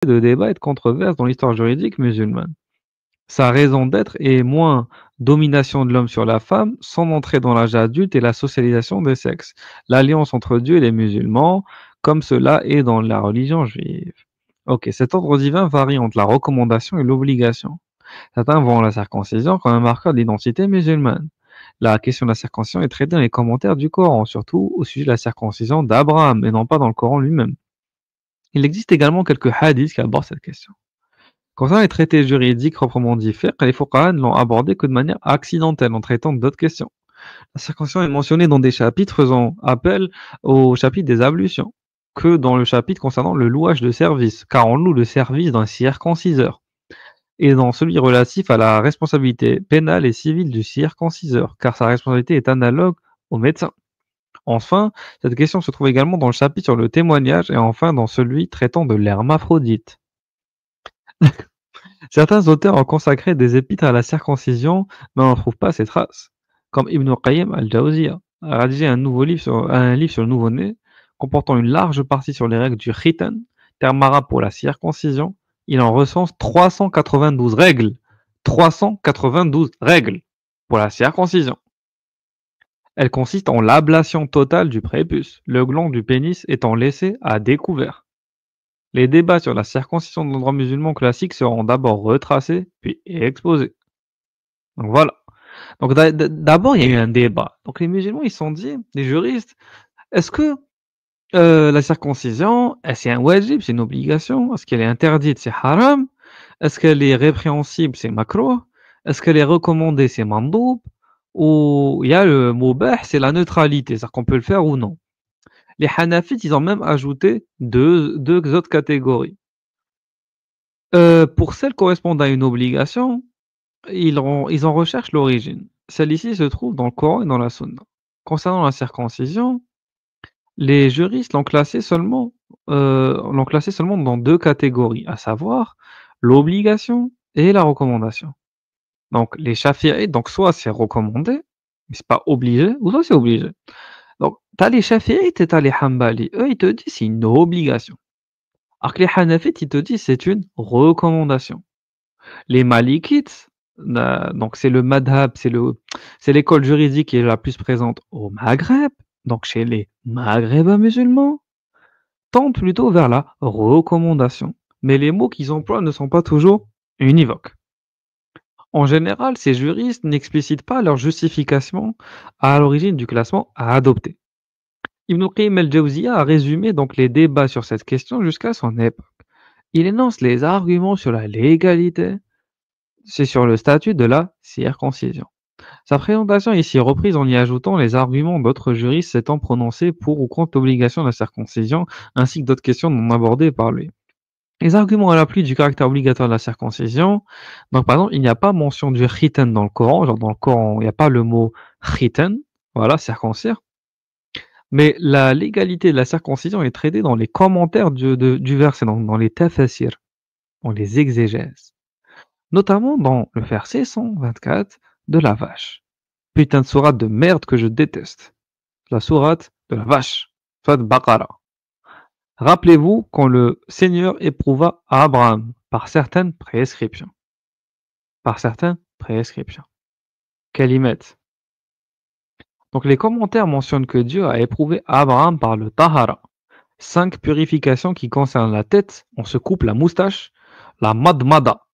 de débats et de controverses dans l'histoire juridique musulmane. Sa raison d'être est moins domination de l'homme sur la femme, son entrée dans l'âge adulte et la socialisation des sexes, l'alliance entre Dieu et les musulmans, comme cela est dans la religion juive. Ok, cet ordre divin varie entre la recommandation et l'obligation. Certains voient la circoncision comme un marqueur d'identité musulmane. La question de la circoncision est traitée dans les commentaires du Coran, surtout au sujet de la circoncision d'Abraham, et non pas dans le Coran lui-même. Il existe également quelques hadiths qui abordent cette question. Concernant les traités juridiques proprement dits fiqh, les fuqaha ne l'ont abordé que de manière accidentelle en traitant d'autres questions. La circoncision est mentionnée dans des chapitres faisant appel au chapitre des ablutions, que dans le chapitre concernant le louage de service, car on loue le service d'un circonciseur, et dans celui relatif à la responsabilité pénale et civile du circonciseur, car sa responsabilité est analogue au médecin. Enfin, cette question se trouve également dans le chapitre sur le témoignage et enfin dans celui traitant de l'hermaphrodite. Certains auteurs ont consacré des épîtres à la circoncision, mais on n'en trouve pas ces traces. Comme Ibn Qayyim al-Jawziyya a rédigé un livre sur le nouveau-né, comportant une large partie sur les règles du khitan, terme arabe pour la circoncision. Il en recense 392 règles. 392 règles pour la circoncision. Elle consiste en l'ablation totale du prépuce, le gland du pénis étant laissé à découvert. Les débats sur la circoncision dans le droit musulman classique seront d'abord retracés, puis exposés. Donc voilà. Donc d'abord, il y a eu un débat. Donc les musulmans, ils se sont dit, les juristes, est-ce que la circoncision, c'est un wajib, c'est une obligation? Est-ce qu'elle est interdite, c'est haram? Est-ce qu'elle est répréhensible, c'est makruh? Est-ce qu'elle est recommandée, c'est mandoub? Ou il y a le mubah, c'est la neutralité, c'est-à-dire qu'on peut le faire ou non. Les hanafites, ils ont même ajouté deux autres catégories. Pour celles correspondant à une obligation, ils en recherchent l'origine. Celle-ci se trouve dans le Coran et dans la Sunna. Concernant la circoncision, les juristes l'ont classé seulement dans deux catégories, à savoir l'obligation et la recommandation. Donc les Shafi'ites, donc soit c'est recommandé, mais c'est pas obligé, ou soit c'est obligé. Donc tu as les Shafi'ites et tu as les Hanbali. Eux, ils te disent c'est une obligation. Alors que les Hanafites, ils te disent c'est une recommandation. Les Malikites, donc c'est le madhab, c'est l'école juridique qui est la plus présente au Maghreb, donc chez les Maghrébins musulmans, tendent plutôt vers la recommandation. Mais les mots qu'ils emploient ne sont pas toujours univoques. En général, ces juristes n'explicitent pas leur justification à l'origine du classement à adopter. Ibn Qayyim al-Jawziyya a résumé donc les débats sur cette question jusqu'à son époque. Il énonce les arguments sur la légalité, c'est sur le statut de la circoncision. Sa présentation est ici reprise en y ajoutant les arguments d'autres juristes s'étant prononcés pour ou contre l'obligation de la circoncision, ainsi que d'autres questions non abordées par lui. Les arguments à l'appui du caractère obligatoire de la circoncision, donc par exemple, il n'y a pas mention du khitan dans le Coran, genre dans le Coran, il n'y a pas le mot khitan, voilà, circoncire, mais la légalité de la circoncision est traitée dans les commentaires du verset, dans les tafasirs, dans les exégèses. Notamment dans le verset 124 de la vache. Putain de sourate de merde que je déteste. La sourate de la vache. Sourate Baqara. Rappelez-vous quand le Seigneur éprouva Abraham par certaines prescriptions. Par certaines prescriptions. Kalimet. Donc les commentaires mentionnent que Dieu a éprouvé Abraham par le Tahara. 5 purifications qui concernent la tête, on se coupe la moustache, la madmada,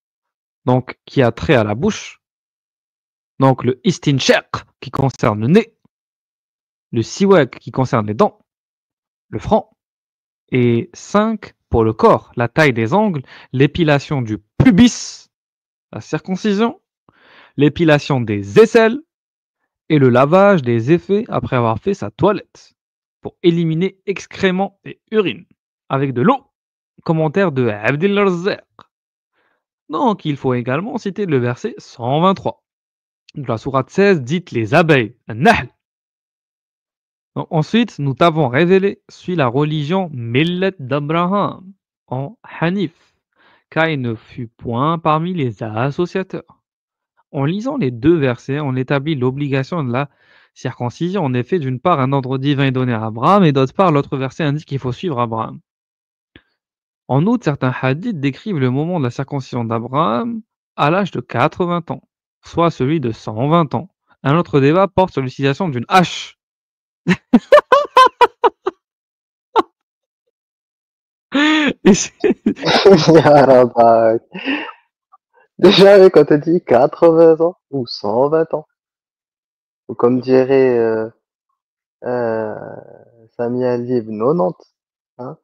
donc qui a trait à la bouche, donc le istinshaq qui concerne le nez, le siwak qui concerne les dents, le front, et 5 pour le corps, la taille des ongles, l'épilation du pubis, la circoncision, l'épilation des aisselles et le lavage des effets après avoir fait sa toilette pour éliminer excréments et urine avec de l'eau. Commentaire de Abdel Razzaq. Donc il faut également citer le verset 123 de la sourate 16 dite les abeilles, Nahl. Donc, ensuite, nous t'avons révélé, suit la religion Millet d'Abraham en Hanif, car il ne fut point parmi les associateurs. En lisant les deux versets, on établit l'obligation de la circoncision. En effet, d'une part, un ordre divin est donné à Abraham, et d'autre part, l'autre verset indique qu'il faut suivre Abraham. En outre, certains hadiths décrivent le moment de la circoncision d'Abraham à l'âge de 80 ans, soit celui de 120 ans. Un autre débat porte sur l'utilisation d'une hache. Et c'est- Ya Rabbak. Déjà, quand on te dit 80 ans ou 120 ans, ou comme dirait euh, Sami Alib, 90. Hein.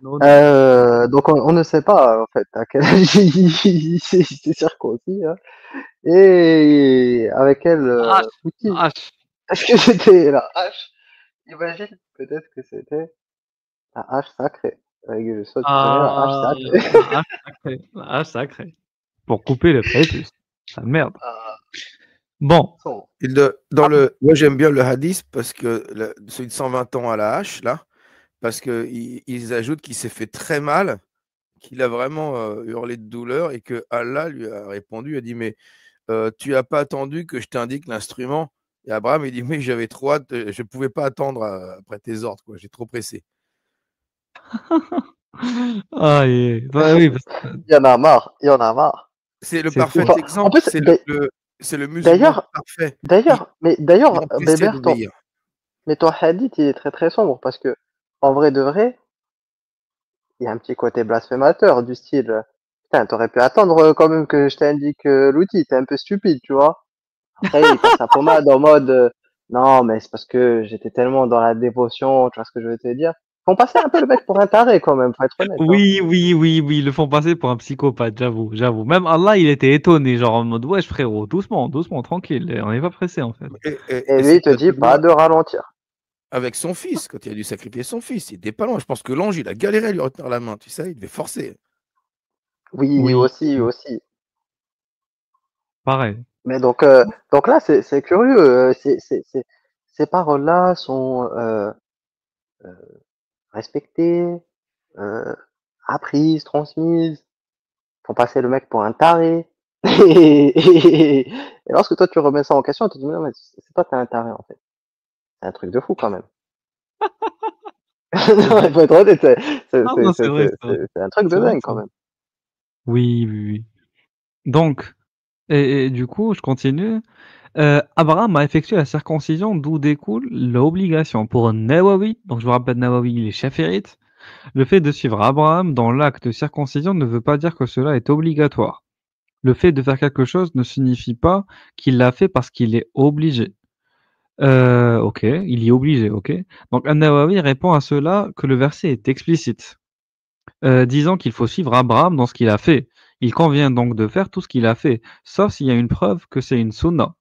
Non, non. Donc on ne sait pas en fait à quel âge il s'est circoncis, hein. Et avec quel La hache, la outil. hache. Est-ce que c'était la hache? Imagine, peut-être que c'était la hache sacrée. Avec le saut, tu connais la hache Ah, sacrée. la hache sacrée, la hache sacrée. Pour couper le prépuce. Ça merde. Ah, Bon. son. Dans le, moi, j'aime bien le hadith parce que celui de 120 ans à la hache, là, parce qu'ils ajoutent qu'il s'est fait très mal, qu'il a vraiment hurlé de douleur et que Allah lui a répondu, il a dit, mais tu n'as pas attendu que je t'indique l'instrument? Et Abraham, il dit, mais j'avais trop hâte, je ne pouvais pas attendre après tes ordres, quoi, j'ai trop pressé. Ah, bah oui, Il y en a marre, il y en a marre. C'est le c'est parfait fou. En exemple, plus, c'est le musulman d'ailleurs, parfait. Il d'ailleurs, empressé Bébert, d'obéir. mais ton hadith, il est très très sombre parce que, en vrai de vrai, il y a un petit côté blasphémateur du style, putain, t'aurais pu attendre quand même que je t'indique l'outil, t'es un peu stupide, tu vois. Après, il passe la pommade en mode, non, mais c'est parce que j'étais tellement dans la dévotion, tu vois ce que je veux te dire. Ils font passer un peu le mec pour un taré quand même, faut être honnête, hein. Oui, oui, oui, oui, ils le font passer pour un psychopathe, j'avoue, j'avoue. Même Allah, il était étonné, genre en mode, wesh frérot, doucement, doucement, tranquille, on n'est pas pressé en fait. Et Et lui, c'est il te dit pas Abdullah de ralentir. avec son fils, quand il a dû sacrifier son fils, il était pas loin. Je pense que l'ange, il a galéré à lui retenir la main, tu sais, il devait forcer. Oui, Oui, aussi, aussi. pareil. Mais donc là, c'est curieux. Ces paroles-là sont respectées, euh, apprises, transmises, font passer le mec pour un taré. Et lorsque toi tu remets ça en question, tu te dis non mais c'est pas que t'es un taré en fait. C'est un truc de fou quand même. C'est Non, vrai. il faut être honnête, Ah non, c'est vrai, c'est vrai. c'est un truc C'est de vrai, dingue c'est quand vrai. même. Oui, oui, oui. Donc, et du coup, je continue. Abraham a effectué la circoncision d'où découle l'obligation pour Nawawi, donc je vous rappelle Nawawi, il est chaférite. Le fait de suivre Abraham dans l'acte de circoncision ne veut pas dire que cela est obligatoire. Le fait de faire quelque chose ne signifie pas qu'il l'a fait parce qu'il est obligé. OK, il y est obligé, OK. Donc An-Nawawi répond à cela que le verset est explicite, disant qu'il faut suivre Abraham dans ce qu'il a fait. Il convient donc de faire tout ce qu'il a fait, sauf s'il y a une preuve que c'est une sunna.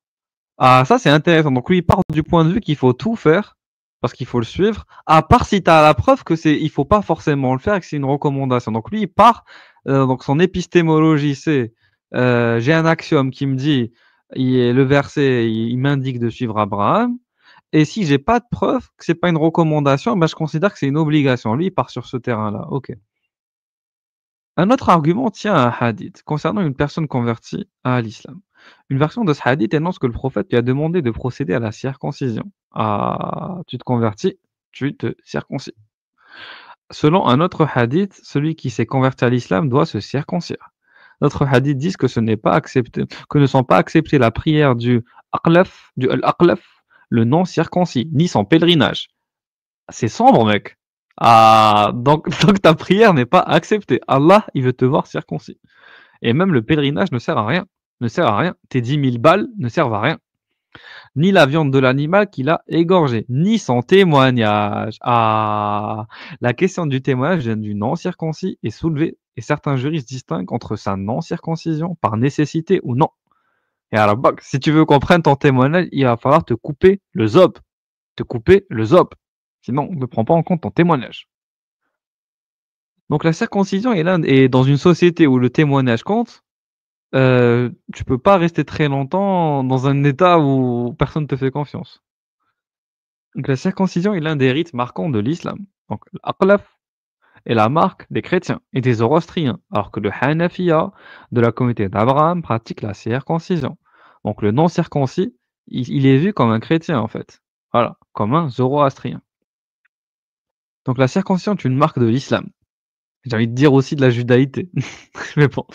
Ah, ça c'est intéressant. Donc lui, il part du point de vue qu'il faut tout faire parce qu'il faut le suivre, à part si tu as la preuve que c'est il faut pas forcément le faire et que c'est une recommandation. Donc lui, il part, donc son épistémologie, c'est j'ai un axiome qui me dit, le verset, il m'indique de suivre Abraham. Et si j'ai pas de preuve que c'est pas une recommandation, ben je considère que c'est une obligation. Lui, il part sur ce terrain-là. Ok. Un autre argument tient à un hadith concernant une personne convertie à l'islam. Une version de ce hadith énonce que le prophète lui a demandé de procéder à la circoncision. Ah, tu te convertis, tu te circoncis. Selon un autre hadith, celui qui s'est converti à l'islam doit se circoncire. D'autres hadiths disent que ce n'est pas accepté, que ne sont pas acceptées la prière du al-aqlaf, le non circoncis, ni son pèlerinage. C'est sombre, mec. Ah, donc, donc ta prière n'est pas acceptée. Allah, il veut te voir circoncis. Et même le pèlerinage ne sert à rien. Ne sert à rien. Tes 10 000 balles ne servent à rien. Ni la viande de l'animal qu'il a égorgé, ni son témoignage. Ah, la question du témoignage vient du non-circoncis est soulevée et certains juristes distinguent entre sa non-circoncision par nécessité ou non. Et alors, bah, si tu veux qu'on prenne ton témoignage, il va falloir te couper le zob. Te couper le zob. Sinon, on ne prend pas en compte ton témoignage. Donc la circoncision est dans une société où le témoignage compte. Tu peux pas rester très longtemps dans un état où personne te fait confiance. Donc la circoncision est l'un des rites marquants de l'islam. Donc l'aqlaf est la marque des chrétiens et des zoroastriens, alors que le Hanafiya de la communauté d'Abraham pratique la circoncision. Donc le non circoncis, il est vu comme un chrétien en fait. Voilà, comme un zoroastrien. Donc la circoncision est une marque de l'islam. J'ai envie de dire aussi de la judaïté. Mais bon,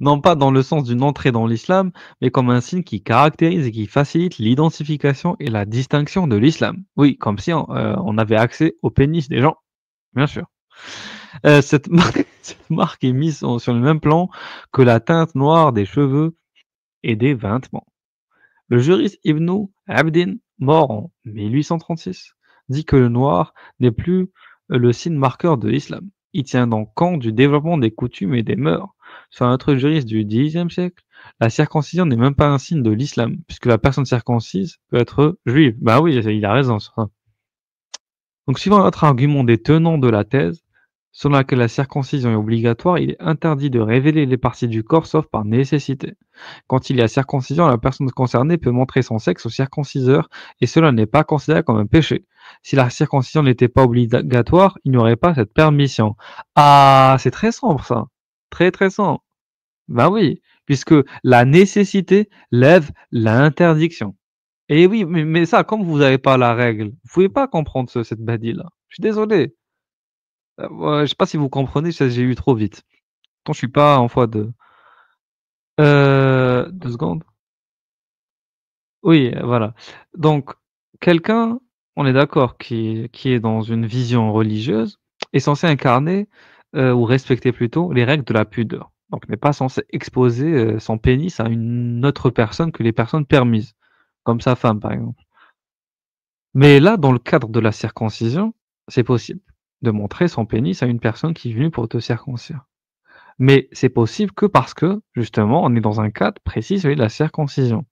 non pas dans le sens d'une entrée dans l'islam, mais comme un signe qui caractérise et qui facilite l'identification et la distinction de l'islam. Oui, comme si on avait accès au pénis des gens, bien sûr. Cette marque cette marque est mise sur le même plan que la teinte noire des cheveux et des vêtements. Le juriste Ibn Abdin, mort en 1836, dit que le noir n'est plus le signe marqueur de l'islam. Il tient donc compte du développement des coutumes et des mœurs. Selon un autre juriste du Xe siècle, la circoncision n'est même pas un signe de l'islam, puisque la personne circoncise peut être juive. Bah oui, il a raison sur ça. Donc, suivant notre argument des tenants de la thèse, selon laquelle la circoncision est obligatoire, il est interdit de révéler les parties du corps sauf par nécessité. Quand il y a circoncision, la personne concernée peut montrer son sexe au circonciseur et cela n'est pas considéré comme un péché. Si la circoncision n'était pas obligatoire, il n'y aurait pas cette permission. Ah, c'est très sombre ça. Très très sombre. Ben oui, puisque la nécessité lève l'interdiction. Et oui, mais ça, comme vous n'avez pas la règle, vous pouvez pas comprendre cette badie-là. Je suis désolé. Ouais, je sais pas si vous comprenez, j'ai eu trop vite. Pourtant, je suis pas en fois de 2 secondes. Oui, voilà. Donc, quelqu'un, on est d'accord, qui est dans une vision religieuse, est censé incarner, ou respecter plutôt les règles de la pudeur. Donc, n'est pas censé exposer, son pénis à une autre personne que les personnes permises, comme sa femme, par exemple. Mais là, dans le cadre de la circoncision, c'est possible de montrer son pénis à une personne qui est venue pour te circoncire. Mais c'est possible que parce que, justement, on est dans un cadre précis, celui de la circoncision.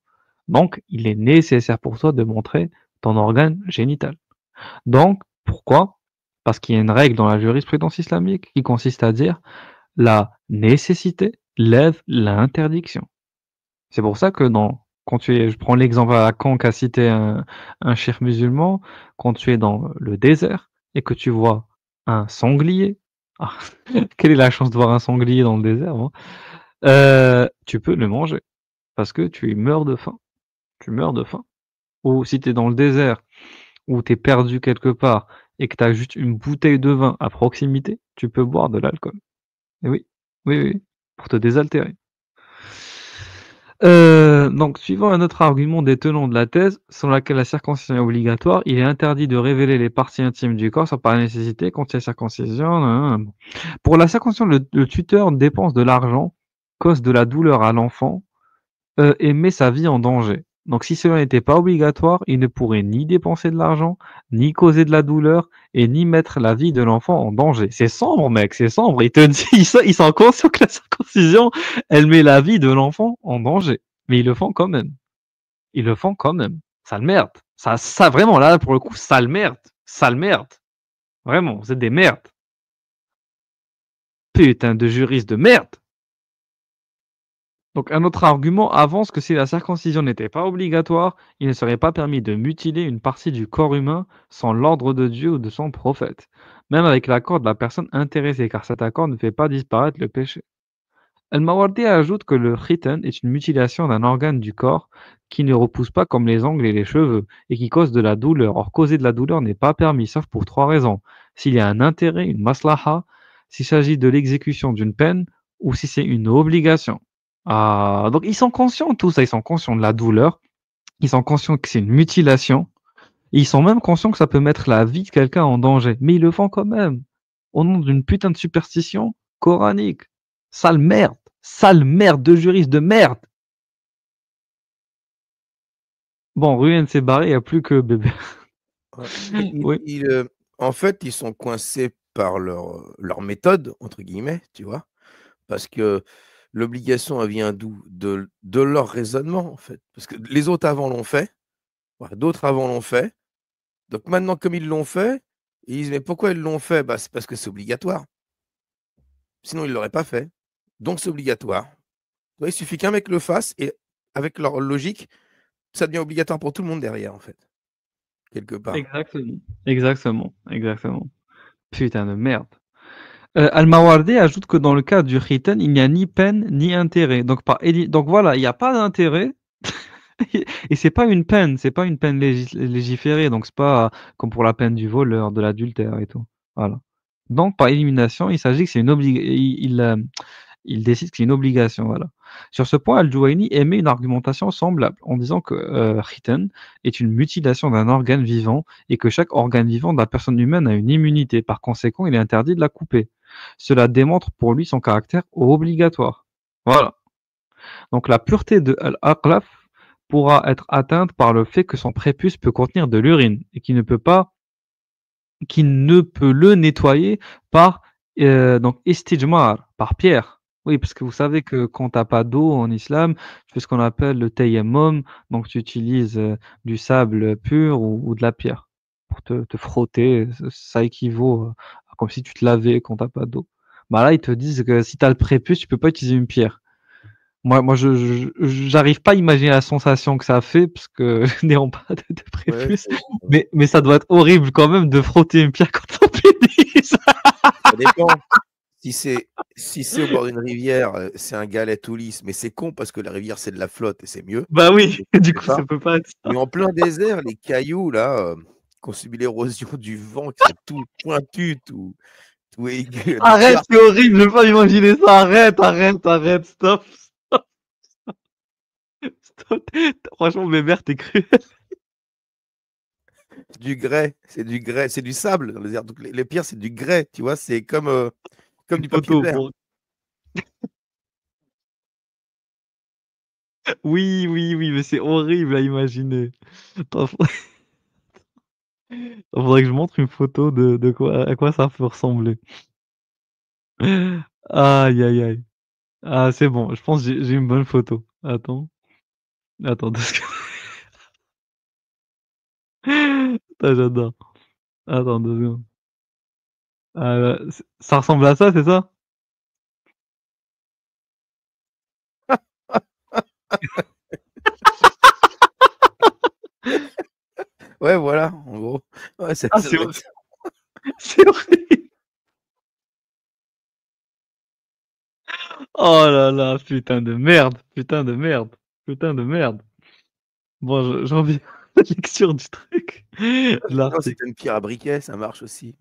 Donc, il est nécessaire pour toi de montrer ton organe génital. Donc, pourquoi? Parce qu'il y a une règle dans la jurisprudence islamique qui consiste à dire la nécessité lève l'interdiction. C'est pour ça que quand je prends l'exemple à Caen qu'a cité un cheikh musulman, quand tu es dans le désert et que tu vois un sanglier, ah, quelle est la chance de voir un sanglier dans le désert, hein? Tu peux le manger parce que tu meurs de faim. Tu meurs de faim. Ou si tu es dans le désert, ou tu es perdu quelque part et que tu as juste une bouteille de vin à proximité, tu peux boire de l'alcool. Et oui, oui, oui, pour te désaltérer. Donc suivant un autre argument des tenants de la thèse, selon laquelle la circoncision est obligatoire, il est interdit de révéler les parties intimes du corps, sans par nécessité, quand il y a circoncision. Pour la circoncision, le tuteur dépense de l'argent, cause de la douleur à l'enfant, et met sa vie en danger. Donc si cela n'était pas obligatoire, il ne pourrait ni dépenser de l'argent, ni causer de la douleur, et ni mettre la vie de l'enfant en danger. C'est sombre, mec, c'est sombre. Il te dit, ils sont conscients que la circoncision, elle met la vie de l'enfant en danger. Mais ils le font quand même. Ils le font quand même. Sale merde. Ça vraiment, là, pour le coup, sale merde. Sale merde. Vraiment, vous êtes des merdes. Putain de juristes de merde. Donc un autre argument avance que si la circoncision n'était pas obligatoire, il ne serait pas permis de mutiler une partie du corps humain sans l'ordre de Dieu ou de son prophète, même avec l'accord de la personne intéressée, car cet accord ne fait pas disparaître le péché. Al-Mawardi ajoute que le khitan est une mutilation d'un organe du corps qui ne repousse pas comme les ongles et les cheveux, et qui cause de la douleur. Or, causer de la douleur n'est pas permis, sauf pour 3 raisons. S'il y a un intérêt, une maslaha, s'il s'agit de l'exécution d'une peine, ou si c'est une obligation. Ah, donc ils sont conscients de tout ça, ils sont conscients de la douleur, ils sont conscients que c'est une mutilation, et ils sont même conscients que ça peut mettre la vie de quelqu'un en danger, mais ils le font quand même, au nom d'une putain de superstition coranique. Sale merde de juriste de merde. Bon, Ruyen s'est barré, il n'y a plus que bébé. Oui. En fait, ils sont coincés par leur méthode, entre guillemets, tu vois, parce que l'obligation, elle vient d'où? De leur raisonnement, en fait. Parce que les autres avant l'ont fait, d'autres avant l'ont fait. Donc maintenant, comme ils l'ont fait, ils disent: «Mais pourquoi ils l'ont fait?» C'est parce que c'est obligatoire. Sinon, ils ne l'auraient pas fait. Donc c'est obligatoire. Tu vois, il suffit qu'un mec le fasse et avec leur logique, ça devient obligatoire pour tout le monde derrière, en fait, quelque part. Exactement. Exactement. Exactement. Putain de merde. Al-Mawardi ajoute que dans le cas du khitan, il n'y a ni peine ni intérêt. Donc voilà, il n'y a pas d'intérêt. Et c'est pas une peine, c'est pas une peine légiférée, donc c'est pas comme pour la peine du voleur, de l'adultère et tout. Voilà. Donc par élimination, il s'agit que c'est une il décide que c'est une obligation, voilà. Sur ce point, Al-Juwayni émet une argumentation semblable en disant que khitan est une mutilation d'un organe vivant et que chaque organe vivant de la personne humaine a une immunité. Par conséquent, il est interdit de la couper. Cela démontre pour lui son caractère obligatoire. Voilà. Donc la pureté de Al-Aqlaf pourra être atteinte par le fait que son prépuce peut contenir de l'urine et qu'il ne peut le nettoyer par donc istijmar, par pierre. Oui, parce que vous savez que quand tu as pas d'eau en islam, tu fais ce qu'on appelle le tayammum, donc tu utilises du sable pur ou de la pierre pour te frotter. Ça équivaut à comme si tu te lavais quand t'as pas d'eau. Bah là, ils te disent que si tu as le prépuce, tu peux pas utiliser une pierre. Moi, j'arrive pas à imaginer la sensation que ça fait parce que n'ayant pas de Ouais, prépuce, mais ça doit être horrible quand même de frotter une pierre contre son pénis. ça dépend. Si c'est au bord d'une rivière, c'est un galet tout lisse, mais c'est con parce que la rivière, c'est de la flotte et c'est mieux. Bah oui, Donc, du c'est coup, ça. ça peut pas être ça. Mais en plein désert, les cailloux, là, qui ont subi l'érosion du vent, qui sont tout pointus, tout aigus, des Arrête, carpes, c'est horrible, je veux pas imaginer ça. Arrête, stop, stop. Franchement, mes mères, t'es cruel. du grès, c'est du sable dans le désert. Donc les pierres, c'est du grès, tu vois, c'est comme Une du papier photo vert. pour. Oui, mais c'est horrible à imaginer. Attends, faudrait que je montre une photo de quoi, à quoi ça peut ressembler. Aïe. Ah, c'est bon, je pense que j'ai une bonne photo. Attends 2 secondes. Ah, j'adore. Attends 2 secondes. Ça ressemble à ça, c'est ça? Ouais, voilà, en gros. Ouais, ça Ah, ça doit être ça. c'est horrible. Oh là là, putain de merde, putain de merde, putain de merde. Bon, j'en viens à la lecture du truc, de Sinon, si l'article. tu une pierre à briquet, ça marche aussi.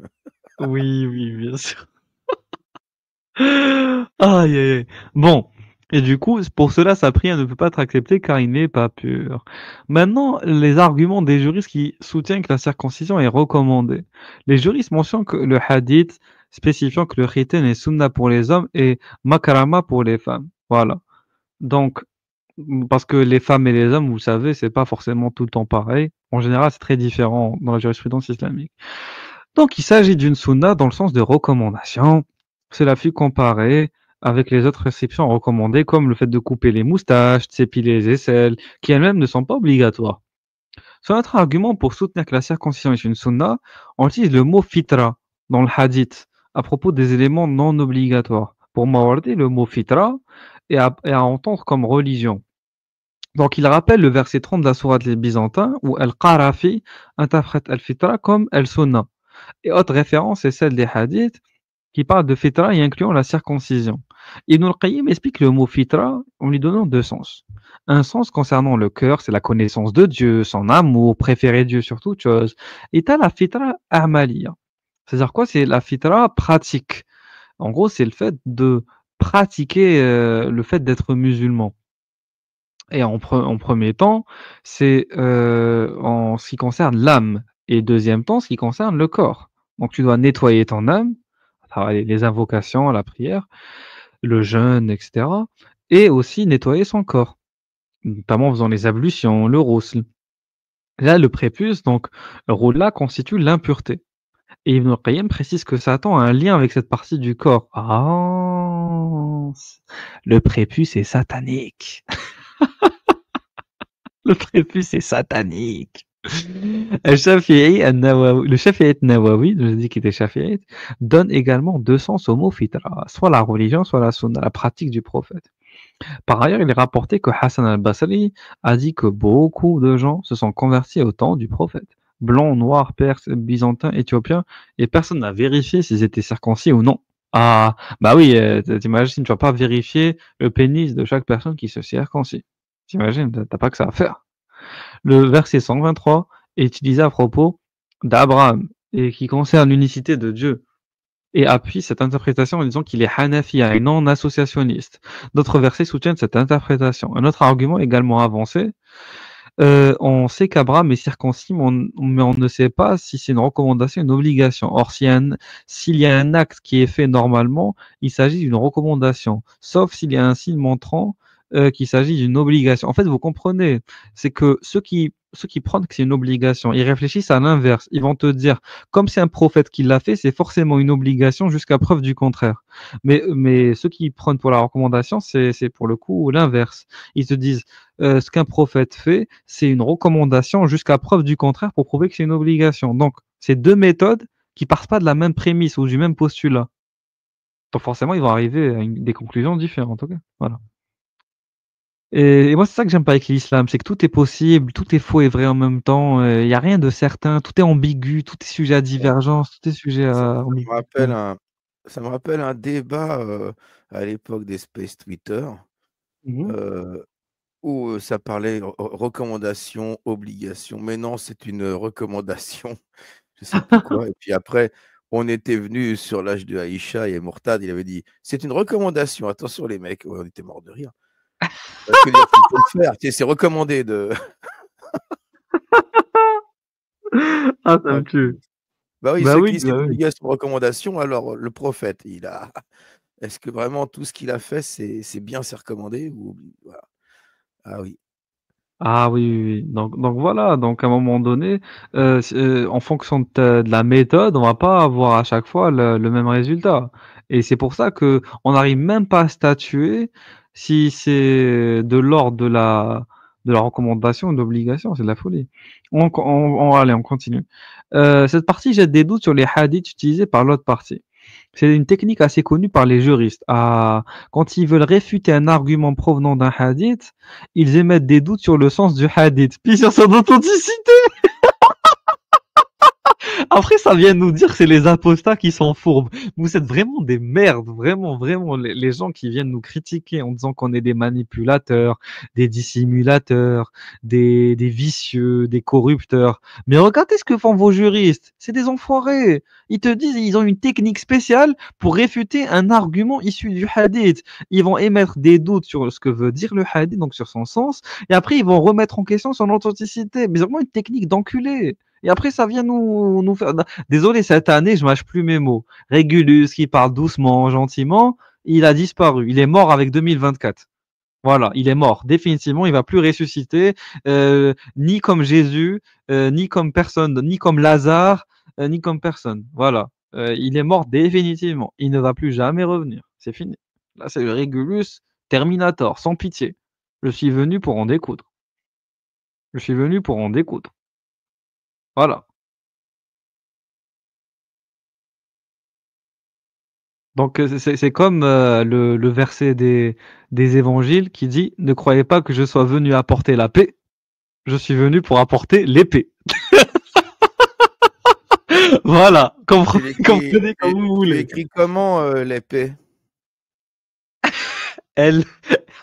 Oui, bien sûr. Aïe. Bon, et du coup, pour cela, sa prière ne peut pas être acceptée car il n'est pas pur. Maintenant, les arguments des juristes qui soutiennent que la circoncision est recommandée. Les juristes mentionnent que le hadith spécifiant que le khitan est sunna pour les hommes et makarama pour les femmes. Voilà. Donc, parce que les femmes et les hommes, vous savez, c'est pas forcément tout le temps pareil. En général, c'est très différent dans la jurisprudence islamique. Donc, il s'agit d'une sunna dans le sens de recommandation. Cela fut comparé avec les autres restrictions recommandées, comme le fait de couper les moustaches, de s'épiler les aisselles, qui elles-mêmes ne sont pas obligatoires. Sur notre argument pour soutenir que la circoncision est une sunna, on utilise le mot fitra dans le hadith à propos des éléments non obligatoires. Pour Mawardi, le mot fitra est à entendre comme religion. Donc, il rappelle le verset 30 de la sourate des Byzantins où Al-Qarafi interprète Al-Fitra comme Al-Sunna. Et autre référence est celle des hadiths qui parle de fitra et incluant la circoncision. Ibn al-Qayyim explique le mot fitra en lui donnant deux sens. Un sens concernant le cœur, c'est la connaissance de Dieu, son amour, préférer Dieu sur toute chose. Et tu as la fitra amaliya. C'est-à-dire quoi? C'est la fitra pratique. En gros, c'est le fait de pratiquer le fait d'être musulman. Et en premier temps, c'est en ce qui concerne l'âme. Et deuxième temps, ce qui concerne le corps. Donc tu dois nettoyer ton âme les invocations, la prière, le jeûne, etc. Et aussi nettoyer son corps, notamment en faisant les ablutions, le ghusl. Là, le prépuce, donc, le rôle-là constitue l'impureté. Et Ibn al-Qayyim précise que Satan a un lien avec cette partie du corps. Ah, le prépuce est satanique. Le prépuce est satanique. Le Shafi'i Nawawi, je dis qu'il était Shafi'i, donne également deux sens au mot fitra, soit la religion, soit la sunna, la pratique du prophète. Par ailleurs, il est rapporté que Hassan al-Basri a dit que beaucoup de gens se sont convertis au temps du prophète. Blancs, noirs, perses, byzantins, éthiopiens, et personne n'a vérifié s'ils étaient circoncis ou non. Ah, bah oui, t'imagines, tu vas pas vérifier le pénis de chaque personne qui se circoncis. T'imagines, t'as pas que ça à faire. Le verset 123 est utilisé à propos d'Abraham et qui concerne l'unicité de Dieu. et appuie cette interprétation en disant qu'il est Hanafiya et non associationniste. D'autres versets soutiennent cette interprétation. Un autre argument également avancé, on sait qu'Abraham est circoncis, mais on ne sait pas si c'est une recommandation ou une obligation. Or, s'il y a un acte qui est fait normalement, il s'agit d'une recommandation, sauf s'il y a un signe montrant qu'il s'agit d'une obligation. En fait, vous comprenez, c'est que ceux qui prennent que c'est une obligation, ils réfléchissent à l'inverse. Ils vont te dire, comme c'est un prophète qui l'a fait, c'est forcément une obligation jusqu'à preuve du contraire. Mais ceux qui prennent pour la recommandation, c'est pour le coup l'inverse. Ils te disent, ce qu'un prophète fait, c'est une recommandation jusqu'à preuve du contraire pour prouver que c'est une obligation. Donc, c'est deux méthodes qui partent pas de la même prémisse ou du même postulat. Donc forcément, ils vont arriver à des conclusions différentes. Ok, voilà. Et moi, c'est ça que j'aime pas avec l'islam, c'est que tout est possible, tout est faux et vrai en même temps. Il n'y a rien de certain, tout est ambigu, tout est sujet à divergence, tout est sujet Ça, à ça me rappelle ambiguïté. un débat à l'époque des Space Twitter Mhm. euh, où ça parlait recommandation, obligation. Mais non, c'est une recommandation, je sais plus quoi. Et puis après, on était venu sur l'âge de Aïcha et Mourtad, il avait dit c'est une recommandation. Attention les mecs, ouais, on était morts de rire. Parce que dire, faut le faire, tu sais, c'est recommandé de. Ah, ça Ah, me tue. bah oui, Bah ceux qui oui, disent c'est bah une oui. obligation de recommandation, alors le prophète, est-ce que vraiment tout ce qu'il a fait, c'est bien, c'est recommandé ou voilà. Ah oui. Ah oui, oui, oui. Donc voilà, donc à un moment donné, en fonction de la méthode, on va pas avoir à chaque fois le même résultat. Et c'est pour ça que on n'arrive même pas à statuer si c'est de l'ordre de la recommandation ou de l'obligation, c'est de la folie. Allez, on continue. Cette partie jette des doutes sur les hadiths utilisés par l'autre partie. C'est une technique assez connue par les juristes. Quand ils veulent réfuter un argument provenant d'un hadith, ils émettent des doutes sur le sens du hadith, puis sur son authenticité. Après, ça vient nous dire que c'est les apostats qui sont fourbes. Vous êtes vraiment des merdes, vraiment, vraiment. Les gens qui viennent nous critiquer en disant qu'on est des manipulateurs, des dissimulateurs, des vicieux, des corrupteurs. Mais regardez ce que font vos juristes. C'est des enfoirés. Ils te disent ils ont une technique spéciale pour réfuter un argument issu du hadith. Ils vont émettre des doutes sur ce que veut dire le hadith, donc sur son sens, et après ils vont remettre en question son authenticité. Mais c'est vraiment une technique d'enculé. Et après, ça vient nous faire. Désolé, cette année, je mâche plus mes mots. Régulus, qui parle doucement, gentiment, il a disparu. Il est mort avec 2024. Voilà, il est mort. Définitivement, il va plus ressusciter, ni comme Jésus, ni comme personne, ni comme Lazare, ni comme personne. Voilà. Il est mort définitivement. Il ne va plus jamais revenir. C'est fini. Là, c'est le Régulus Terminator, sans pitié. Je suis venu pour en découdre. Je suis venu pour en découdre. Voilà. Donc c'est comme le verset des évangiles qui dit ne croyez pas que je sois venu apporter la paix, je suis venu pour apporter l'épée. Voilà, comprenez comme vous Tu voulez. écris comment l'épée? L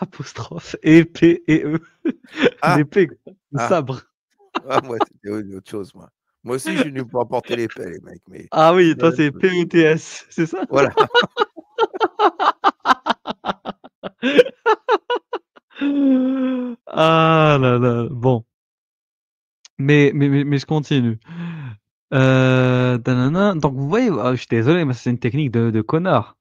apostrophe épée et E. Ah, L'épée, quoi. Le ah, sabre. ah, moi, c'était autre chose, moi. Moi aussi, je suis venu pour apporter l'épée, les mecs, mais Ah oui, c'est la toi même c'est chose. PETS, c'est ça? Voilà. Ah là là, bon. Mais je continue. Nanana. Donc vous voyez, je suis désolé, mais c'est une technique de connard.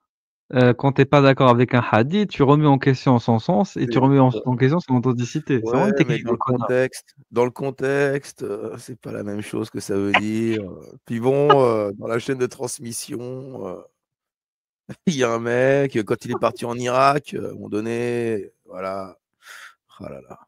Quand t'es pas d'accord avec un hadith, tu remets en question son sens et tu C'est- remets en question son authenticité. C'est vraiment Ouais, une mais technique de connard. dans le contexte, c'est pas la même chose que ça veut dire. Puis bon, dans la chaîne de transmission, il y a un mec, quand il est parti en Irak, à un moment donné, voilà. Ah là là.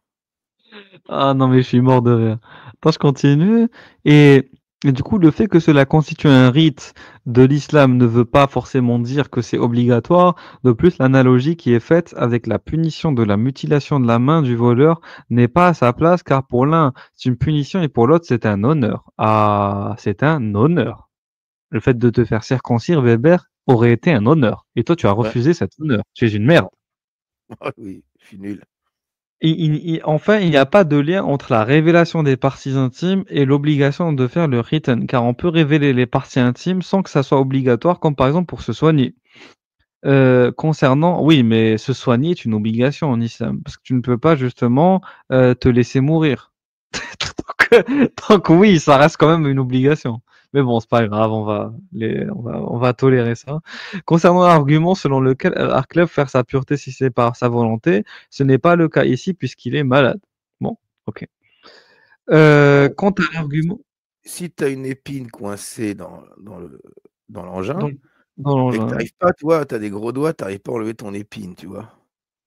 Ah non, mais je suis mort de rire. Attends, je continue. Et du coup, le fait que cela constitue un rite de l'islam ne veut pas forcément dire que c'est obligatoire. De plus, l'analogie qui est faite avec la punition de la mutilation de la main du voleur n'est pas à sa place, car pour l'un, c'est une punition et pour l'autre, c'est un honneur. Ah, c'est un honneur. Le fait de te faire circoncire, Weber, aurait été un honneur. Et toi, tu as Ouais. refusé cet honneur. Tu es une merde. Ah oui, je suis nul. Enfin, il n'y a pas de lien entre la révélation des parties intimes et l'obligation de faire le khitan, car on peut révéler les parties intimes sans que ça soit obligatoire, comme par exemple pour se soigner. Concernant oui, mais se soigner est une obligation en islam, parce que tu ne peux pas justement, te laisser mourir. Donc oui, ça reste quand même une obligation. Mais bon, c'est pas grave, on va tolérer ça. Concernant l'argument selon lequel Arkleb faire sa pureté si c'est par sa volonté, ce n'est pas le cas ici puisqu'il est malade. Bon, OK. Quant à l'argument Si tu as une épine coincée dans l'engin donc dans et que tu l'engin, n'arrives pas, tu vois, tu as des gros doigts, tu n'arrives pas à enlever ton épine, tu vois.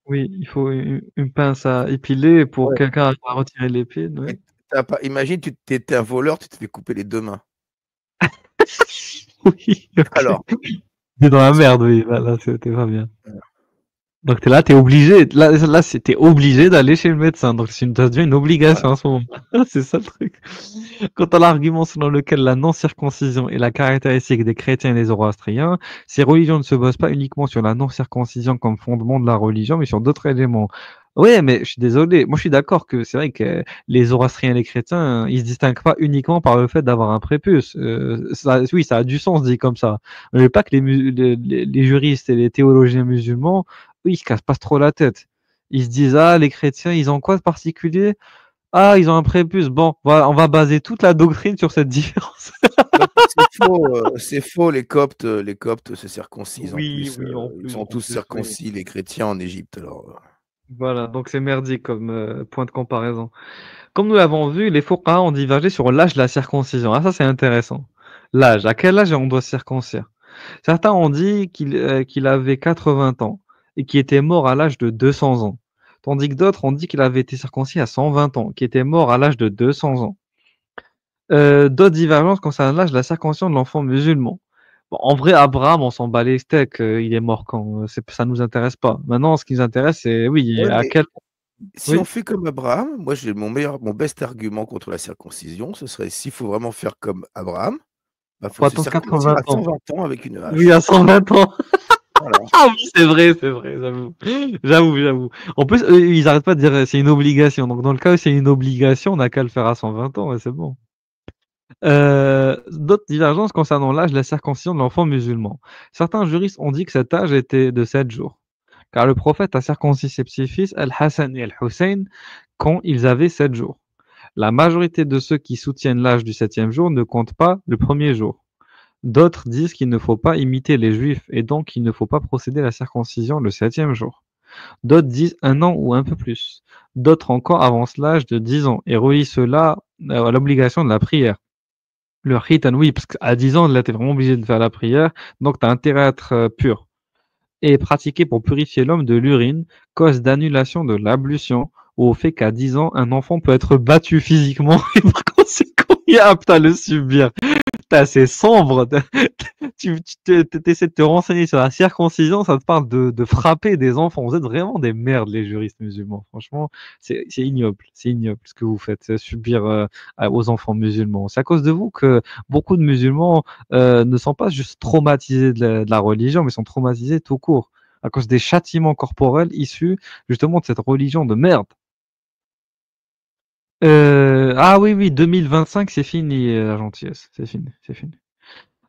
oui, il faut une pince à épiler pour Ouais. quelqu'un arrive à retirer l'épine, Et oui. t'as pas, imagine, tu étais un voleur, tu te fais couper les deux mains. Oui, OK. Alors, Tu dans la merde, oui, là, c'était pas bien. voilà. Donc t'es là, t'es obligé. Là, t'es obligé d'aller chez le médecin. Donc ça devient une obligation à ce moment. C'est ça le truc. Quant à l'argument selon lequel la non-circoncision est la caractéristique des chrétiens et des zoroastriens, ces religions ne se basent pas uniquement sur la non-circoncision comme fondement de la religion, mais sur d'autres éléments. Ouais, mais je suis désolé. Moi, je suis d'accord que c'est vrai que les zoroastriens et les chrétiens, ils se distinguent pas uniquement par le fait d'avoir un prépuce. Oui, ça a du sens dit comme ça. Mais pas que les juristes et les théologiens musulmans eux, ils se cassent pas trop la tête. Ils se disent: «Ah, les chrétiens, ils ont quoi de particulier? Ah, ils ont un prépuce. Bon, voilà, on va baser toute la doctrine sur cette différence.» Ouais, puis c'est faux, les Coptes se circoncisent en Oui, plus. oui, Ils sont tous oui. circoncis, les chrétiens en Égypte. Alors, Voilà, donc c'est merdique comme, point de comparaison. Comme nous l'avons vu, les fuqaha ont divergé sur l'âge de la circoncision. Ah, ça, c'est intéressant. L'âge, à quel âge on doit se circoncire? Certains ont dit qu'il avait 80 ans et qu'il était mort à l'âge de 200 ans. Tandis que d'autres ont dit qu'il avait été circoncis à 120 ans, qui était mort à l'âge de 200 ans. D'autres divergences concernent l'âge de la circoncision de l'enfant musulman. Bon, en vrai, Abraham, on s'en bat les steaks, il est mort quand, ça nous intéresse pas. Maintenant, ce qui nous intéresse, c'est oui, ouais, à mais quel si on oui, fait comme Abraham, moi j'ai mon best argument contre la circoncision, ce serait s'il faut vraiment faire comme Abraham, bah, faut faut se attendre circoncire 80 à ans. 120 ans avec une Oui, hache. à 120 ans. Voilà. Ah oui, c'est vrai, j'avoue. J'avoue. En plus, ils arrêtent pas de dire c'est une obligation. Donc, dans le cas où c'est une obligation, on n'a qu'à le faire à 120 ans et c'est bon. D'autres divergences concernant l'âge de la circoncision de l'enfant musulman. Certains juristes ont dit que cet âge était de 7 jours, car le prophète a circoncis ses petits-fils Al-Hassan et Al-Hussein quand ils avaient 7 jours. La majorité de ceux qui soutiennent l'âge du 7e jour ne comptent pas le premier jour. D'autres disent qu'il ne faut pas imiter les juifs et donc qu'il ne faut pas procéder à la circoncision le 7e jour. D'autres disent 1 an ou un peu plus. D'autres encore avancent l'âge de 10 ans et relient cela à l'obligation de la prière. Le khitan, oui, parce qu'à 10 ans, là, tu es vraiment obligé de faire la prière, donc tu as intérêt à être pur. Et pratiqué pour purifier l'homme de l'urine, cause d'annulation de l'ablution, ou au fait qu'à 10 ans, un enfant peut être battu physiquement et par conséquent, il est apte à le subir. Putain, c'est sombre. Tu essaies de te renseigner sur la circoncision, ça te parle de frapper des enfants. Vous êtes vraiment des merdes, les juristes musulmans. Franchement, c'est ignoble. C'est ignoble ce que vous faites, c'est subir aux enfants musulmans. C'est à cause de vous que beaucoup de musulmans ne sont pas juste traumatisés de la religion, mais sont traumatisés tout court. À cause des châtiments corporels issus justement de cette religion de merde. Ah oui, oui, 2025, c'est fini, la gentillesse. C'est fini, c'est fini.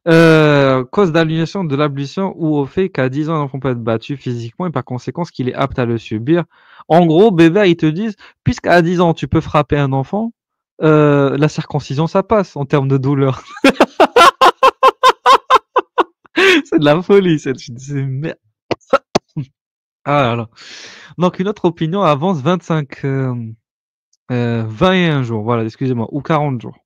Cause d'annulation de l'ablution ou au fait qu'à 10 ans, l'enfant peut être battu physiquement et par conséquent qu'il est apte à le subir. En gros, bébé, ils te disent, puisqu'à 10 ans, tu peux frapper un enfant, la circoncision, ça passe en termes de douleur. C'est de la folie, c'est merde. Ah là là. Donc, une autre opinion avance 21 jours, voilà, excusez-moi, ou 40 jours.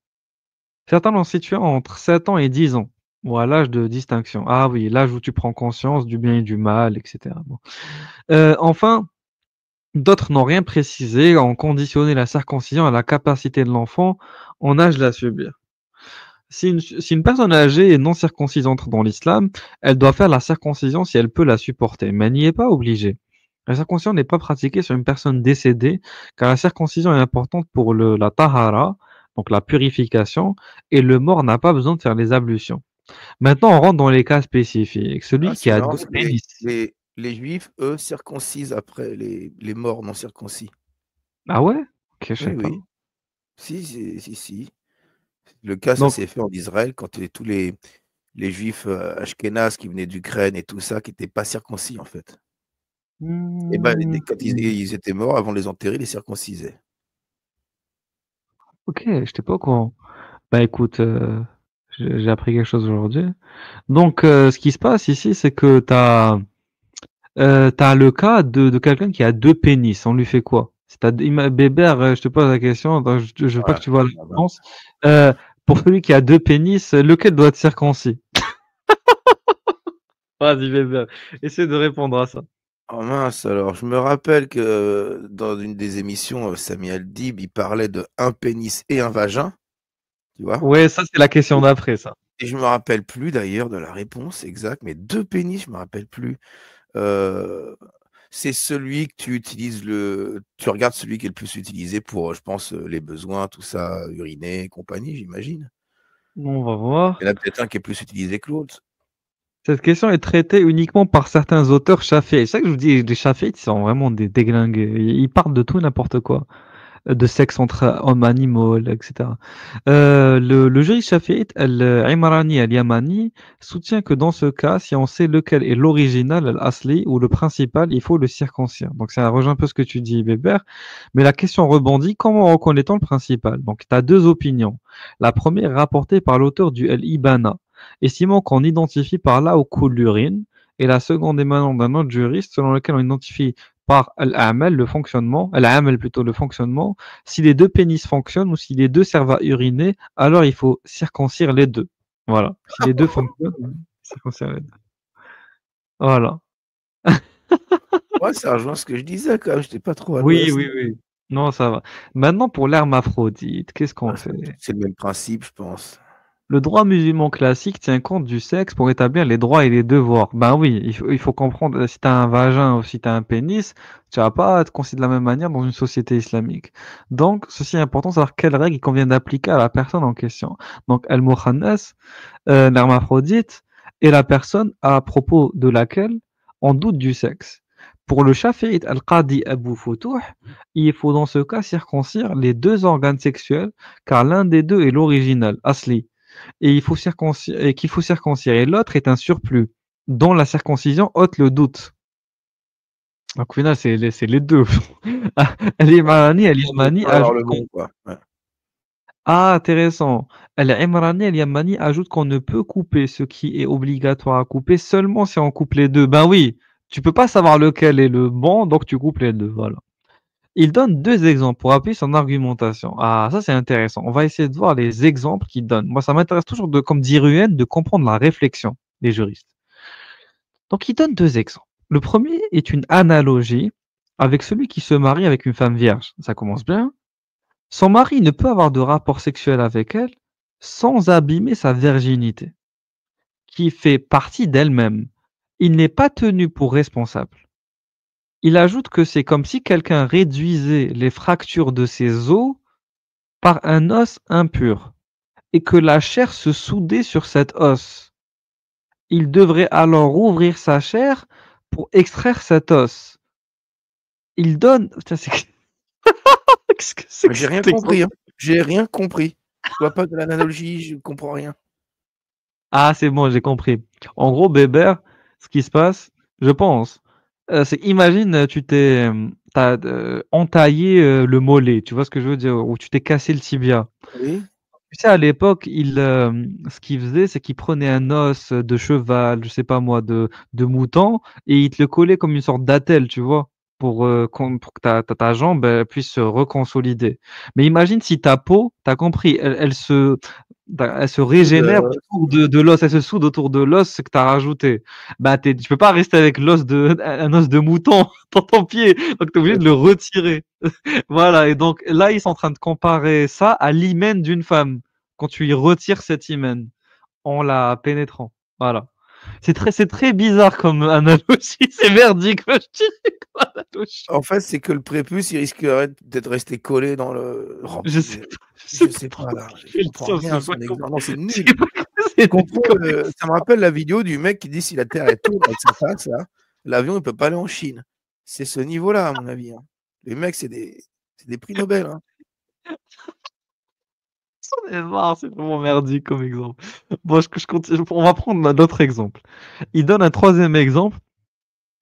Certains l'ont situé entre 7 ans et 10 ans, ou à l'âge de distinction. Ah oui, l'âge où tu prends conscience du bien et du mal, etc. Bon. Enfin, d'autres n'ont rien précisé, ont conditionné la circoncision à la capacité de l'enfant en âge de la subir. Si une personne âgée et non circoncise entre dans l'islam, elle doit faire la circoncision si elle peut la supporter, mais elle n'y est pas obligée. La circoncision n'est pas pratiquée sur une personne décédée, car la circoncision est importante pour la tahara, donc la purification, et le mort n'a pas besoin de faire les ablutions. Maintenant, on rentre dans les cas spécifiques. Ah, Celui qui c'est a marrant, deux pénis. les Juifs, eux, circoncisent après les morts non circoncis. Ah ouais? OK, je sais Oui, pas. oui. Si. Le cas, ça Donc s'est fait en Israël quand tous les juifs ashkénazes qui venaient d'Ukraine et tout ça, qui n'étaient pas circoncis, en fait. Et ben, quand mmh, ils étaient morts, avant de les enterrer, ils les circoncisaient. OK, j'étais pas au courant. Bah, écoute, j'ai appris quelque chose aujourd'hui. Donc ce qui se passe ici, c'est que tu as le cas de quelqu'un qui a 2 pénis, on lui fait quoi? Si tu as Bébert, je te pose la question, donc je veux pas que Ouais, tu vois la ah réponse. Heu, pour celui qui a 2 pénis, lequel doit être circoncis? Vas-y Bébert, essaie de répondre à ça. oh mince, alors je me rappelle que dans une des émissions, Sami Dib, il parlait de un pénis et un vagin, tu vois? Ouais, ça c'est la question Et d'après ça. et je me rappelle plus d'ailleurs de la réponse exacte, mais 2 pénis, je me rappelle plus. Heu, c'est celui que tu regardes celui qui est le plus utilisé pour, je pense, les besoins, tout ça, uriner et compagnie, j'imagine? On va Il y en voir. a peut-être un qui est plus utilisé que l'autre. Cette question est traitée uniquement par certains auteurs chafiites. C'est ça que je vous dis, les chafiites, ils sont vraiment des déglingués. Ils parlent de tout et n'importe quoi. De sexe entre hommes, animaux, etc. Le juriste chafiite Al-Imrani Al-Yamani soutient que dans ce cas, si on sait lequel est l'original, l'asli, ou le principal, il faut le circoncire. Donc ça rejoint un peu ce que tu dis, Weber. Mais la question rebondit, comment reconnaît-on le principal? Donc tu as deux opinions. La première est rapportée par l'auteur du Al-Ibana, estimant qu'on identifie par là au coule l'urine, et la seconde émanant d'un autre juriste selon lequel on identifie par Al-Amal, le fonctionnement, Al-Amal plutôt le fonctionnement. Si les deux pénis fonctionnent ou si les deux servent à uriner, alors il faut circoncire les deux. Voilà. Si les deux fonctionnent, circoncire les deux. Voilà. Ouais, ça rejoint ce que je disais quand même, j'étais pas trop à Oui, l'ouest. oui, oui. Non, ça va. Maintenant, pour l'hermaphrodite, qu'est-ce qu'on Bah, fait? c'est le même principe, je pense. Le droit musulman classique tient compte du sexe pour établir les droits et les devoirs. Ben oui, il faut comprendre, si tu as un vagin ou si tu as un pénis, tu vas pas être considéré de la même manière dans une société islamique. Donc, ceci est important de savoir quelles règles il convient d'appliquer à la personne en question. Donc, al-mukhannas, l'hermaphrodite, est la personne à propos de laquelle on doute du sexe. Pour le Shafi'ite al-Qadi Abu Futuh, il faut dans ce cas circoncire les deux organes sexuels car l'un des deux est l'original, asli, et qu'il faut circoncire, et l'autre est un surplus, dont la circoncision ôte le doute. Donc au final, c'est les deux. Al-Imrani, Il Al-Yamani faut avoir ajoute le qu'on... bon, quoi. Ouais. Ah, intéressant. Al-Imrani, Al-Yamani ajoute qu'on ne peut couper ce qui est obligatoire à couper seulement si on coupe les deux. Ben oui, tu peux pas savoir lequel est le bon, donc tu coupes les deux, voilà. Il donne deux exemples pour appuyer son argumentation. Ah, ça c'est intéressant. On va essayer de voir les exemples qu'il donne. Moi, ça m'intéresse toujours, comme dit Ruhen, de comprendre la réflexion des juristes. Donc, il donne deux exemples. Le premier est une analogie avec celui qui se marie avec une femme vierge. Ça commence bien. Son mari ne peut avoir de rapport sexuel avec elle sans abîmer sa virginité, qui fait partie d'elle-même. Il n'est pas tenu pour responsable. Il ajoute que c'est comme si quelqu'un réduisait les fractures de ses os par un os impur, et que la chair se soudait sur cet os. Il devrait alors rouvrir sa chair pour extraire cet os. Il donne... Putain, qu'est-ce que c'est Mais que j'ai rien cet exemple? compris, hein. J'ai rien compris. Je vois pas de l'analogie, je comprends rien. Ah, c'est bon, j'ai compris. En gros, Bébert, ce qui se passe, je pense, c'est imagine, t'as entaillé le mollet, tu vois ce que je veux dire, ou tu t'es cassé le tibia. Oui, Tu sais, à l'époque, ce qu'il faisait, c'est qu'il prenait un os de cheval, je sais pas moi, de mouton, et il te le collait comme une sorte d'attelle, tu vois, pour que ta jambe puisse se reconsolider. Mais imagine si ta peau, t'as compris, elle se régénère autour de l'os, elle se soude autour de l'os que tu as rajouté. Bah, tu peux pas rester avec un os de mouton dans ton pied, donc tu es obligé de le retirer. Voilà, et donc là, ils sont en train de comparer ça à l'hymen d'une femme, quand tu lui retires cet hymen en la pénétrant. Voilà. C'est très bizarre comme analogie, c'est merdique, moi, je dirais, comme analogie. en fait, c'est que le prépuce, il risquerait d'être resté collé dans le oh, Je sais pas, je sais je pas sais pas pourquoi là, il je fait le comprends sens, rien à j'ai pas son compris. exemple. Non, c'est Je nul. sais pas comment Je c'est comprends, comme ça me rappelle la vidéo du mec qui dit: «Si la terre, elle tourne avec sa face là, l'avion, il peut pas aller en Chine». C'est ce niveau-là, à mon avis, hein. Les mecs, C'est des prix Nobel, hein. J'en ai marre, c'est vraiment merdique comme exemple. Bon, je continue, on va prendre un autre exemple. Il donne un troisième exemple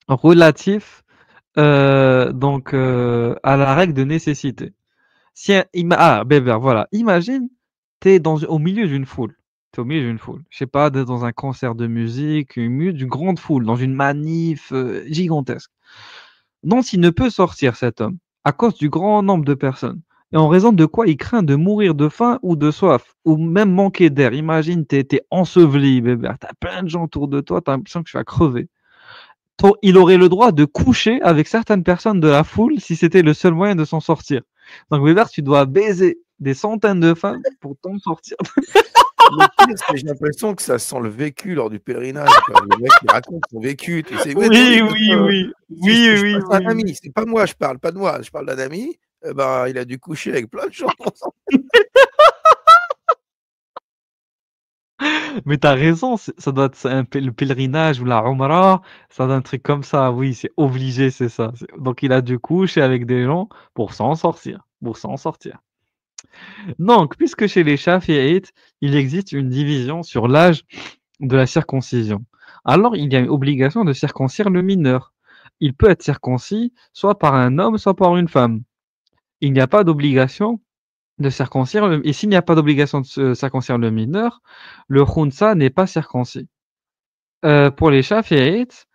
relatif à la règle de nécessité. Si Bébert, voilà. Imagine, au milieu d'une foule. T'es au milieu d'une foule. Je sais pas, d'être dans un concert de musique, au milieu d'une grande foule, dans une manif gigantesque. Dont il ne peut sortir, cet homme, à cause du grand nombre de personnes. Et en raison de quoi il craint de mourir de faim ou de soif, ou même manquer d'air. Imagine, t'es enseveli, Bébert. T'as plein de gens autour de toi, t'as l'impression que tu vas crever. Il aurait le droit de coucher avec certaines personnes de la foule si c'était le seul moyen de s'en sortir. Donc, Weber, tu dois baiser des centaines de femmes pour t'en sortir. Le pire, c'est que j'ai l'impression que ça sent le vécu lors du pèlerinage, quoi. Le mec, il raconte son vécu, tu sais. Ouais, Oui, oui, parce oui, que oui. Oui, oui, c'est un oui, oui. ami, c'est pas moi, je parle pas de moi, je parle d'un ami. Eh ben, il a dû coucher avec plein de gens. Mais t'as raison, ça doit être le pèlerinage ou la Umrah, ça doit être un truc comme ça. Oui, c'est obligé, c'est ça. Donc, il a dû coucher avec des gens pour s'en sortir. Pour s'en sortir. Donc, puisque chez les Shafi'ites, il existe une division sur l'âge de la circoncision, alors il y a une obligation de circoncire le mineur. Il peut être circoncis soit par un homme, soit par une femme. Il n'y a pas d'obligation de circoncire et s'il n'y a pas d'obligation de circoncire le mineur, le khunsa n'est pas circoncis. Pour les Shafi'ites,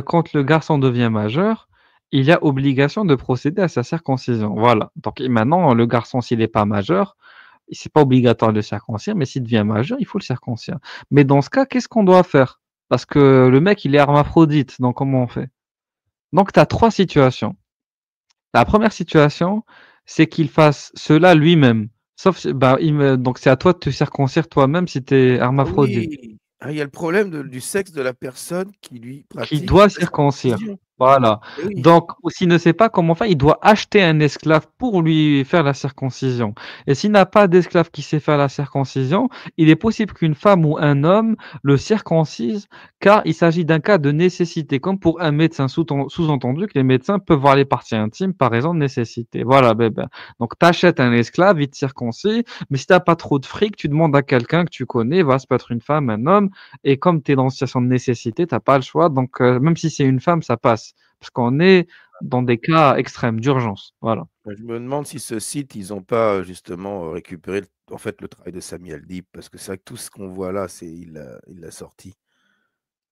quand le garçon devient majeur, il y a obligation de procéder à sa circoncision. Voilà. Donc maintenant, le garçon, s'il n'est pas majeur, c'est pas obligatoire de le circoncire, mais s'il devient majeur, il faut le circoncire. Mais dans ce cas, qu'est-ce qu'on doit faire? Parce que le mec, il est hermaphrodite, donc comment on fait? Donc tu as trois situations. La première situation, c'est qu'il fasse cela lui-même. Donc c'est à toi de te circoncire toi-même si tu es Ah hermaphrodite. oui, ah, il y a le problème du sexe de la personne qui lui Qui pratique doit la circoncire. circoncision. Voilà. Eh oui. Donc, s'il ne sait pas comment faire, il doit acheter un esclave pour lui faire la circoncision. Et s'il n'a pas d'esclave qui sait faire la circoncision, il est possible qu'une femme ou un homme le circoncise, car il s'agit d'un cas de nécessité, comme pour un médecin, sous-entendu que les médecins peuvent voir les parties intimes par raison de nécessité. Voilà, bébé. Donc, tu achètes un esclave, il te circoncis, mais si tu n'as pas trop de fric, tu demandes à quelqu'un que tu connais, voilà, ça peut être une femme, un homme, et comme tu es dans une situation de nécessité, tu n'as pas le choix. Donc, même si c'est une femme, ça passe. Parce qu'on est dans des cas extrêmes, d'urgence. Voilà. Je me demande si ce site, ils n'ont pas justement récupéré en fait le travail de Sami Aldi, parce que c'est vrai que tout ce qu'on voit là, il l'a sorti.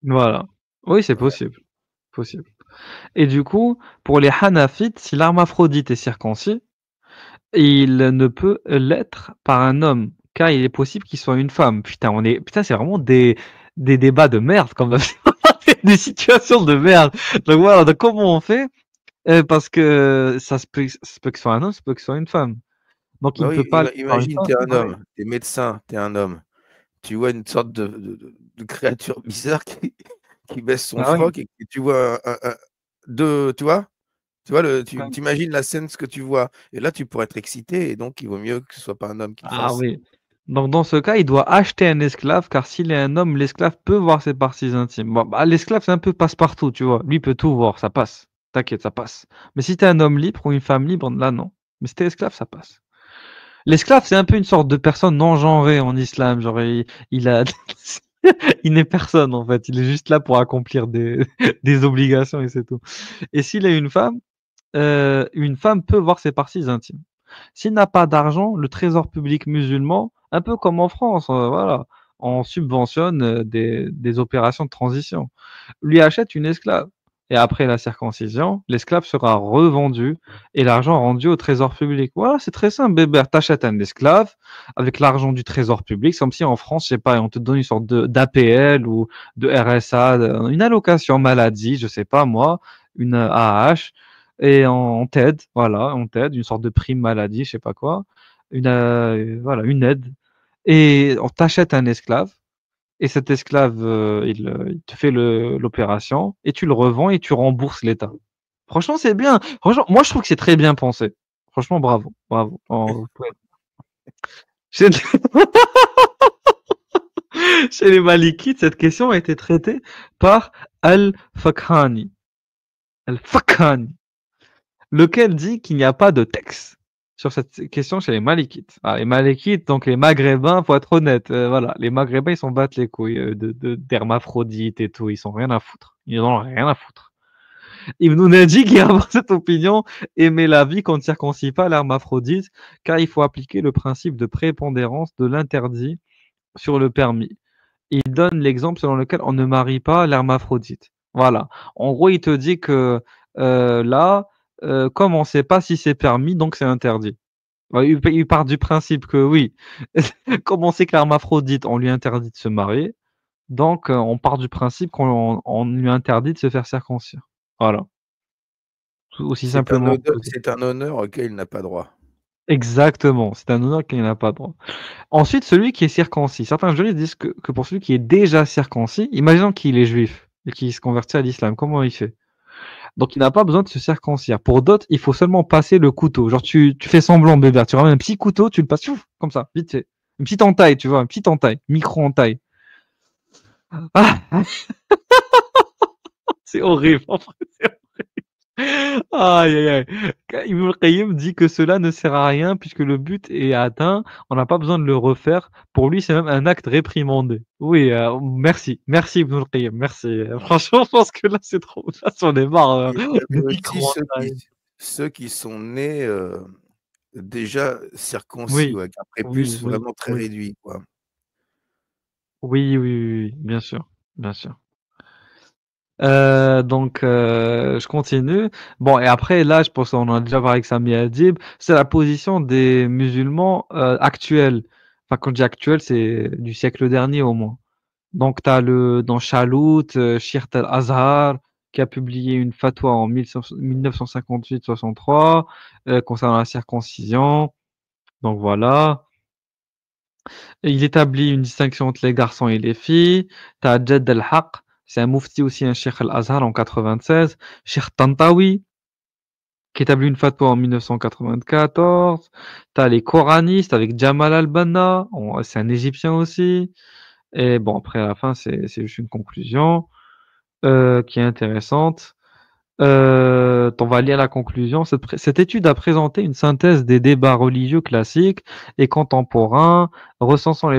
Voilà. Oui, c'est Ouais. possible. Possible. Et du coup, pour les Hanafites, si l'hermaphrodite est circoncis, il ne peut l'être par un homme, car il est possible qu'il soit une femme. Putain, c'est vraiment des débats de merde, quand même. Des situations de merde. Donc voilà, donc comment on fait? Parce que ça se peut que ce soit un homme, ça se peut que ce soit une femme. Donc il Bah ne peut oui, pas l'être par une imagine, femme. tu es un Ouais. homme, tu es médecin, tu es un homme. Tu vois une sorte de créature bizarre qui baisse son Ah oui. froc et que tu vois deux, tu vois? Tu vois, tu Ouais. imagines la scène, ce que tu vois. Et là, tu pourrais être excité, et donc il vaut mieux que ce soit pas un homme qui le Ah fasse. oui. Donc dans ce cas, il doit acheter un esclave, car s'il est un homme, l'esclave peut voir ses parties intimes. Bon, bah, l'esclave, c'est un peu passe-partout, tu vois. Lui il peut tout voir, ça passe. T'inquiète, ça passe. Mais si t'es un homme libre ou une femme libre, là non. Mais si t'es esclave, ça passe. L'esclave, c'est un peu une sorte de personne non genrée en islam. Genre, il a, il n'est personne en fait. Il est juste là pour accomplir des obligations et c'est tout. Et s'il est une femme peut voir ses parties intimes. S'il n'a pas d'argent, le trésor public musulman, un peu comme en France, voilà, on subventionne des opérations de transition. Lui achète une esclave. Et après la circoncision, l'esclave sera revendu et l'argent rendu au trésor public. Voilà, c'est très simple, bébé. T'achètes un esclave avec l'argent du trésor public. C'est comme si en France, je sais pas, on te donne une sorte d'APL ou de RSA, une allocation maladie, je sais pas moi, une AH, et on t'aide, voilà, on t'aide, une sorte de prime maladie, je sais pas quoi, voilà, une aide. Et on t'achète un esclave. Et cet esclave, il te fait l'opération et tu le revends et tu rembourses l'État. Franchement, c'est bien. Franchement, moi, je trouve que c'est très bien pensé. Franchement, bravo, bravo. Chez, chez les Malikites, cette question a été traitée par Al-Fakhani. Al-Fakhani, lequel dit qu'il n'y a pas de texte. sur cette question chez les Malikites. Ah, les Malikites, donc les Maghrébins, faut être honnête, voilà, les Maghrébins, ils s'en battent les couilles d'hermaphrodites et tout, ils sont rien à foutre. Ils en ont rien à foutre. Ibn Naji, qui a cette opinion, émet l'avis qu'on ne circoncis pas l'hermaphrodite, car il faut appliquer le principe de prépondérance de l'interdit sur le permis. Il donne l'exemple selon lequel on ne marie pas l'hermaphrodite. Voilà. En gros, il te dit que là, comme on ne sait pas si c'est permis, donc c'est interdit. Ouais, il part du principe que oui, comme on sait que l'hermaphrodite, on lui interdit de se marier, donc on part du principe qu'on lui interdit de se faire circoncire. Voilà. Aussi simplement que ça. C'est un honneur auquel il n'a pas droit. Exactement, c'est un honneur qu'il n'a pas droit. Ensuite, celui qui est circoncis. Certains juristes disent que pour celui qui est déjà circoncis, imaginons qu'il est juif et qu'il se convertit à l'islam, comment il fait? Donc, il n'a pas besoin de se circoncire. Pour d'autres, il faut seulement passer le couteau. Genre, tu fais semblant, bébé. Tu ramènes un petit couteau, tu le passes, ouf, comme ça, vite fait. Une petite entaille, tu vois, une petite entaille, micro-entaille. Ah, c'est horrible, en vrai, c'est horrible. Aïe, aïe, aïe. Ibn al-Qayyim dit que cela ne sert à rien puisque le but est atteint. On n'a pas besoin de le refaire. Pour lui, c'est même un acte réprimandé. Oui, merci. Merci Ibn al-Qayyim. Merci. Franchement, je pense que là, c'est trop. Là, on est marre. Il y avait aussi Micro-entaille. ceux qui sont nés déjà circoncis, Oui, ouais, avec un oui, prépuce oui, vraiment très oui. réduit, quoi. Oui, oui, oui, oui, bien sûr. Bien sûr. Donc, je continue. Bon, et après, là, je pense qu'on en a déjà parlé avec Sami Adib, c'est la position des musulmans actuels. Enfin, quand je dis actuel, c'est du siècle dernier au moins. Donc, tu as dans Chalout, Shirt al-Azhar, qui a publié une fatwa en 1958-63 concernant la circoncision. Donc, voilà. Et il établit une distinction entre les garçons et les filles. Tu as Jedd al-Haq, c'est un mufti aussi, un Cheikh al-Azhar en 96. Cheikh Tantawi, qui établit une fatwa en 1994. Tu as les coranistes avec Jamal al-Banna, c'est un Égyptien aussi. Et bon, après, à la fin, c'est juste une conclusion qui est intéressante. On va lire la conclusion. Cette étude a présenté une synthèse des débats religieux classiques et contemporains, recensant les